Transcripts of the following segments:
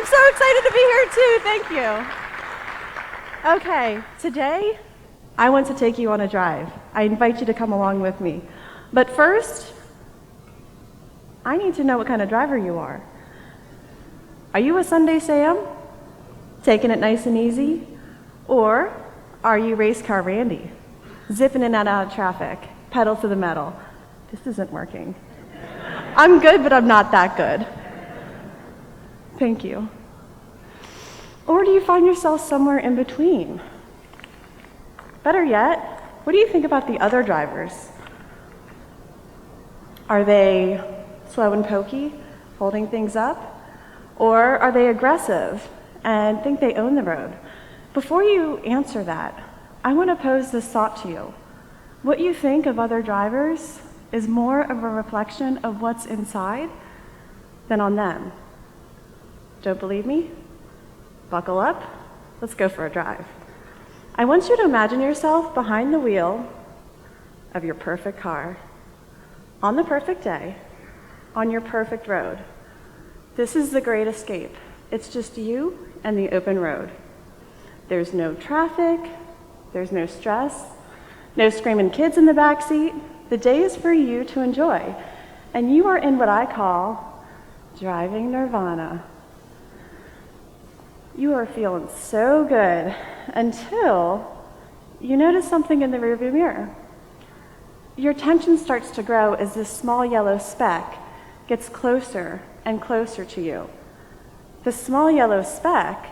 I'm so excited to be here too. Thank you. Okay, today I want to take you on a drive. I invite you to come along with me. But first, I need to know what kind of driver you are. Are you a Sunday Sam, taking it nice and easy? Or are you race car Randy, zipping in and out of traffic, pedal to the metal? This isn't working. I'm good, but I'm not that good. Thank you. Or do you find yourself somewhere in between? Better yet, what do you think about the other drivers? Are they slow and pokey, holding things up? Or are they aggressive and think they own the road? Before you answer that, I want to pose this thought to you. What you think of other drivers is more of a reflection of what's inside than on them. Don't believe me? Buckle up. Let's go for a drive. I want you to imagine yourself behind the wheel of your perfect car, on the perfect day, on your perfect road. This is the great escape. It's just you and the open road. There's no traffic, there's no stress, no screaming kids in the back seat. The day is for you to enjoy, and you are in what I call driving nirvana. You are feeling so good until you notice something in the rearview mirror. Your attention starts to grow as this small yellow speck gets closer and closer to you. The small yellow speck,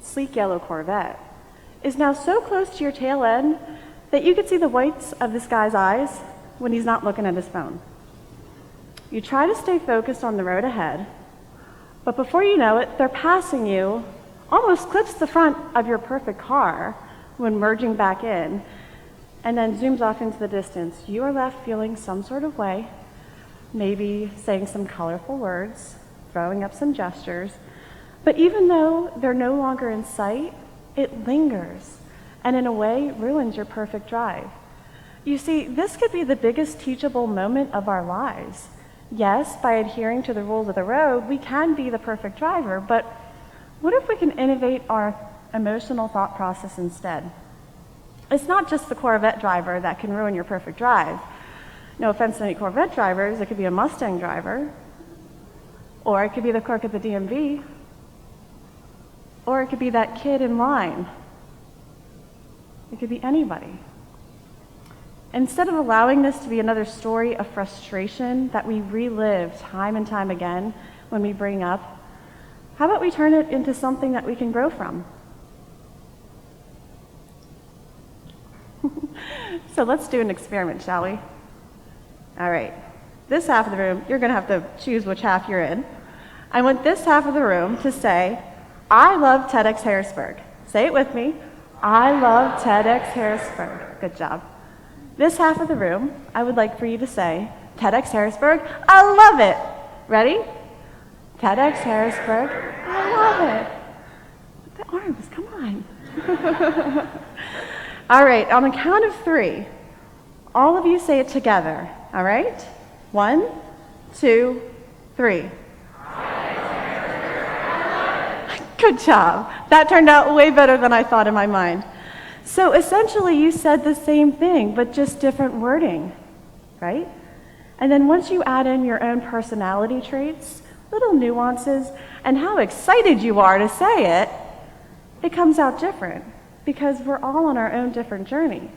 sleek yellow Corvette, is now so close to your tail end that you can see the whites of this guy's eyes when he's not looking at his phone. You try to stay focused on the road ahead, but before you know it, they're passing you, almost clips the front of your perfect car when merging back in, and then zooms off into the distance. You are left feeling some sort of way, maybe saying some colorful words, throwing up some gestures, but even though they're no longer in sight, it lingers, and in a way ruins your perfect drive. You see, this could be the biggest teachable moment of our lives. Yes, by adhering to the rules of the road, we can be the perfect driver, but what if we can innovate our emotional thought process instead? It's not just the Corvette driver that can ruin your perfect drive. No offense to any Corvette drivers, it could be a Mustang driver, or it could be the clerk at the DMV, or it could be that kid in line. It could be anybody. Instead of allowing this to be another story of frustration that we relive time and time again when we bring up, how about we turn it into something that we can grow from? So let's do an experiment, shall we? All right. This half of the room, you're going to have to choose which half you're in. I want this half of the room to say, I love TEDxHarrisburg. Say it with me. I love TEDxHarrisburg. Good job. This half of the room, I would like for you to say, TEDxHarrisburg, I love it. Ready? TEDxHarrisburg, I love it. The arms, come on. All right, on the count of 3, all of you say it together, all right? 1, 2, 3. Good job. That turned out way better than I thought in my mind. So essentially, you said the same thing, but just different wording, right? And then once you add in your own personality traits, little nuances, and how excited you are to say it, it comes out different, because we're all on our own different journey.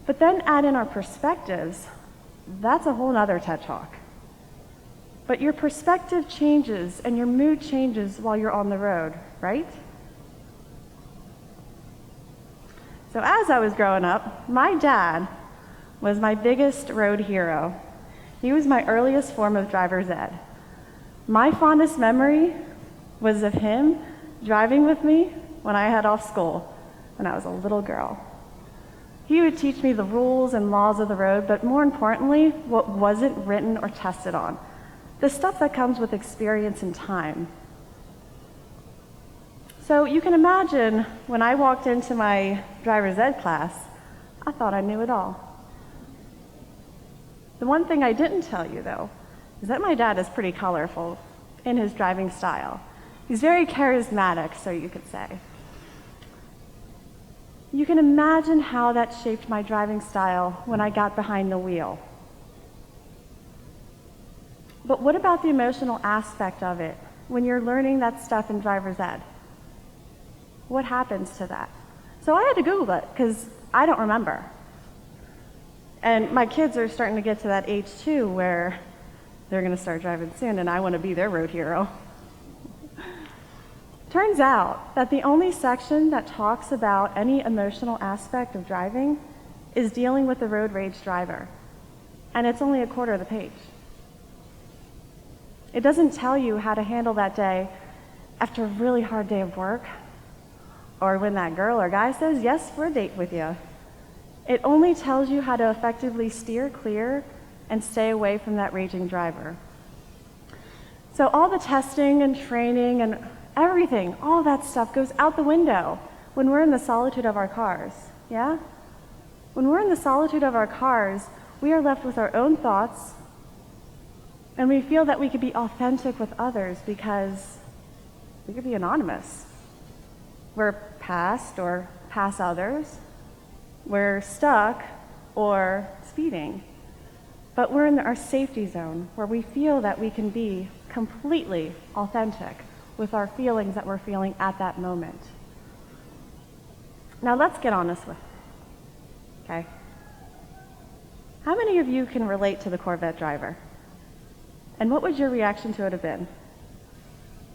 But then add in our perspectives. That's a whole nother TED Talk. But your perspective changes and your mood changes while you're on the road, right? So as I was growing up, my dad was my biggest road hero. He was my earliest form of driver's ed. My fondest memory was of him driving with me when I had off school when I was a little girl. He would teach me the rules and laws of the road, but more importantly, what wasn't written or tested on. The stuff that comes with experience and time. So you can imagine when I walked into my driver's ed class, I thought I knew it all. The one thing I didn't tell you, though, is that my dad is pretty colorful. in his driving style. He's very charismatic, so you could say. You can imagine how that shaped my driving style when I got behind the wheel. But what about the emotional aspect of it when you're learning that stuff in driver's ed? What happens to that? So I had to Google it because I don't remember. And my kids are starting to get to that age too where they're going to start driving soon, and I want to be their road hero. Turns out that the only section that talks about any emotional aspect of driving is dealing with the road rage driver, and it's only a quarter of the page. It doesn't tell you how to handle that day after a really hard day of work, or when that girl or guy says yes for a date with you. It only tells you how to effectively steer clear and stay away from that raging driver. So all the testing and training and everything, all that stuff goes out the window when we're in the solitude of our cars, yeah? When we're in the solitude of our cars, we are left with our own thoughts, and we feel that we could be authentic with others because we could be anonymous. We're past or pass others. We're stuck or speeding. But we're in our safety zone where we feel that we can be completely authentic with our feelings that we're feeling at that moment. Now let's get honest with it, okay? How many of you can relate to the Corvette driver? And what would your reaction to it have been?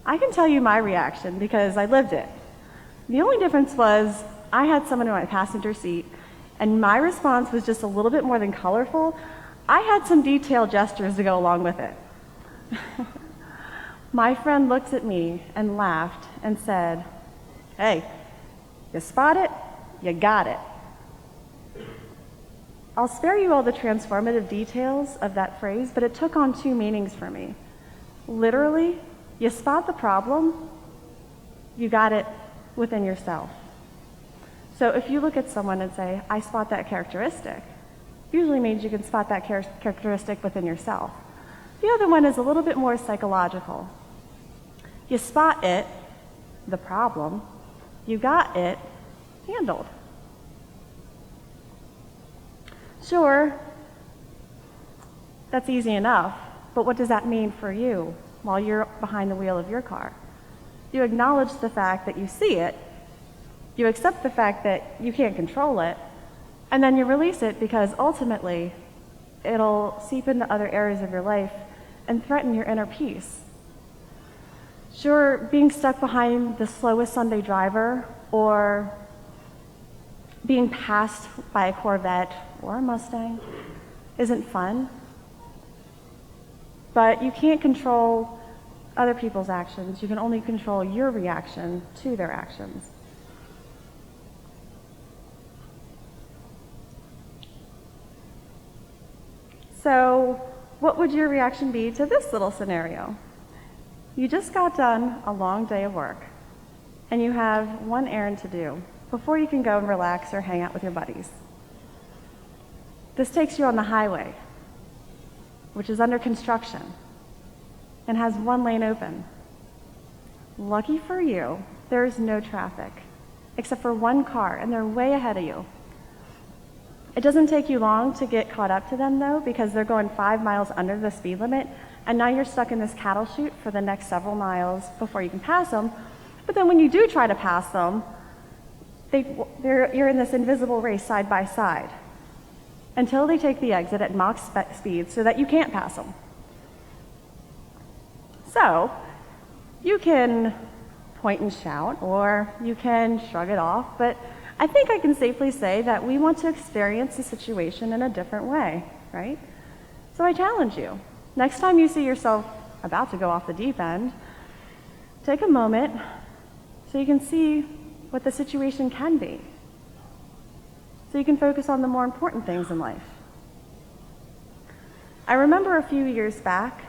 I can tell you my reaction because I lived it. The only difference was I had someone in my passenger seat, and my response was just a little bit more than colorful. I had some detailed gestures to go along with it. My friend looked at me and laughed and said, "Hey, you spot it, you got it." I'll spare you all the transformative details of that phrase, but it took on two meanings for me. Literally, you spot the problem, you got it within yourself. So if you look at someone and say, "I spot that characteristic," usually means you can spot that characteristic within yourself. The other one is a little bit more psychological. You spot it, the problem, you got it handled. Sure, that's easy enough, but what does that mean for you while you're behind the wheel of your car? You acknowledge the fact that you see it, you accept the fact that you can't control it, and then you release it because ultimately it'll seep into other areas of your life and threaten your inner peace. Sure, being stuck behind the slowest Sunday driver or being passed by a Corvette or a Mustang isn't fun, but you can't control other people's actions. You can only control your reaction to their actions. So, what would your reaction be to this little scenario? You just got done a long day of work, and you have one errand to do before you can go and relax or hang out with your buddies. This takes you on the highway, which is under construction and has one lane open. Lucky for you, there is no traffic, except for one car, and they're way ahead of you. It doesn't take you long to get caught up to them, though, because they're going 5 miles under the speed limit, and now you're stuck in this cattle chute for the next several miles before you can pass them. But then when you do try to pass them, you're in this invisible race side by side until they take the exit at Mach speed so that you can't pass them. So you can point and shout, or you can shrug it off, but I think I can safely say that we want to experience the situation in a different way, right? So I challenge you. Next time you see yourself about to go off the deep end, take a moment so you can see what the situation can be. So you can focus on the more important things in life. I remember a few years back,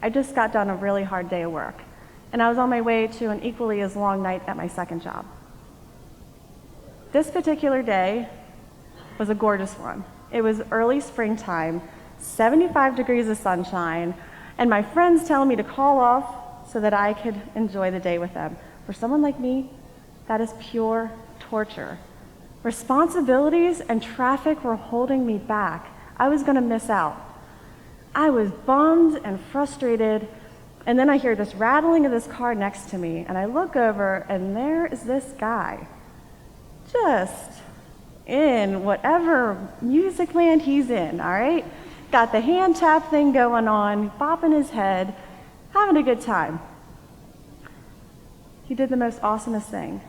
I just got done a really hard day of work, and I was on my way to an equally as long night at my second job. This particular day was a gorgeous one. It was early springtime, 75 degrees of sunshine, and my friends telling me to call off so that I could enjoy the day with them. For someone like me, that is pure torture. Responsibilities and traffic were holding me back. I was going to miss out. I was bummed and frustrated, and then I hear this rattling of this car next to me, and I look over, and there is this guy, just in whatever music land he's in, all right? Got the hand tap thing going on, bopping his head, having a good time. He did the most awesomest thing.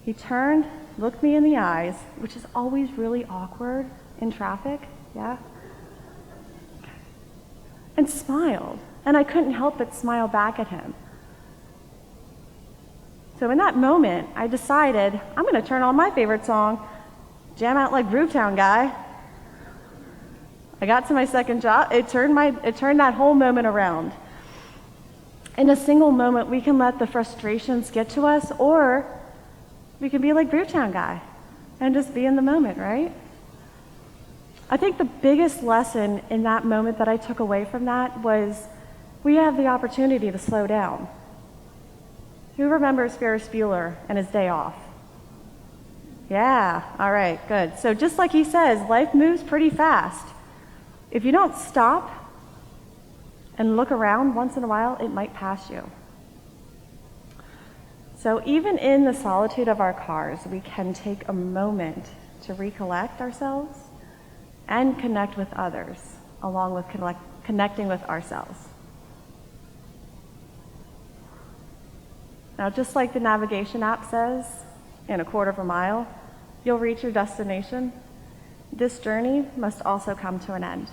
He turned, looked me in the eyes, which is always really awkward in traffic, yeah? And smiled, and I couldn't help but smile back at him. So in that moment, I decided I'm going to turn on my favorite song, jam out like Groovetown Guy. I got to my second job. It turned that whole moment around. In a single moment, we can let the frustrations get to us, or we can be like Groovetown Guy and just be in the moment, right? I think the biggest lesson in that moment that I took away from that was we have the opportunity to slow down. Who remembers Ferris Bueller and his day off? Yeah, all right, good. So just like he says, life moves pretty fast. If you don't stop and look around once in a while, it might pass you. So even in the solitude of our cars, we can take a moment to recollect ourselves and connect with others, along with connecting with ourselves. Now, just like the navigation app says, in a quarter of a mile, you'll reach your destination. This journey must also come to an end.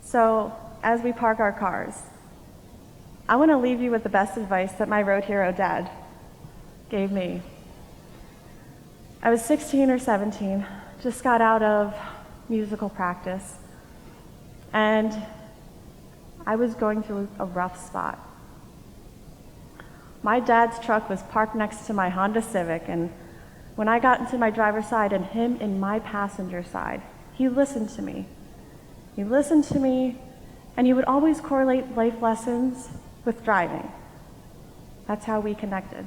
So, as we park our cars, I want to leave you with the best advice that my road hero dad gave me. I was 16 or 17, just got out of musical practice, and I was going through a rough spot. My dad's truck was parked next to my Honda Civic, and when I got into my driver's side and him in my passenger side, he listened to me. He listened to me, and he would always correlate life lessons with driving. That's how we connected.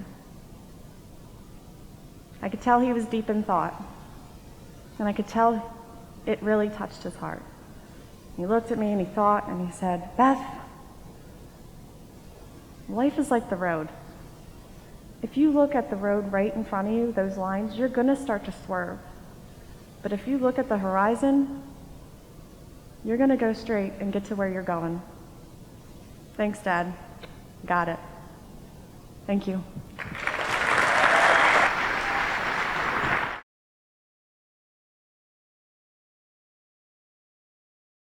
I could tell he was deep in thought, and I could tell it really touched his heart. He looked at me and he thought, and he said, "Beth, life is like the road. If you look at the road right in front of you, those lines, you're gonna start to swerve. But if you look at the horizon, you're gonna go straight and get to where you're going." Thanks, Dad. Got it. Thank you.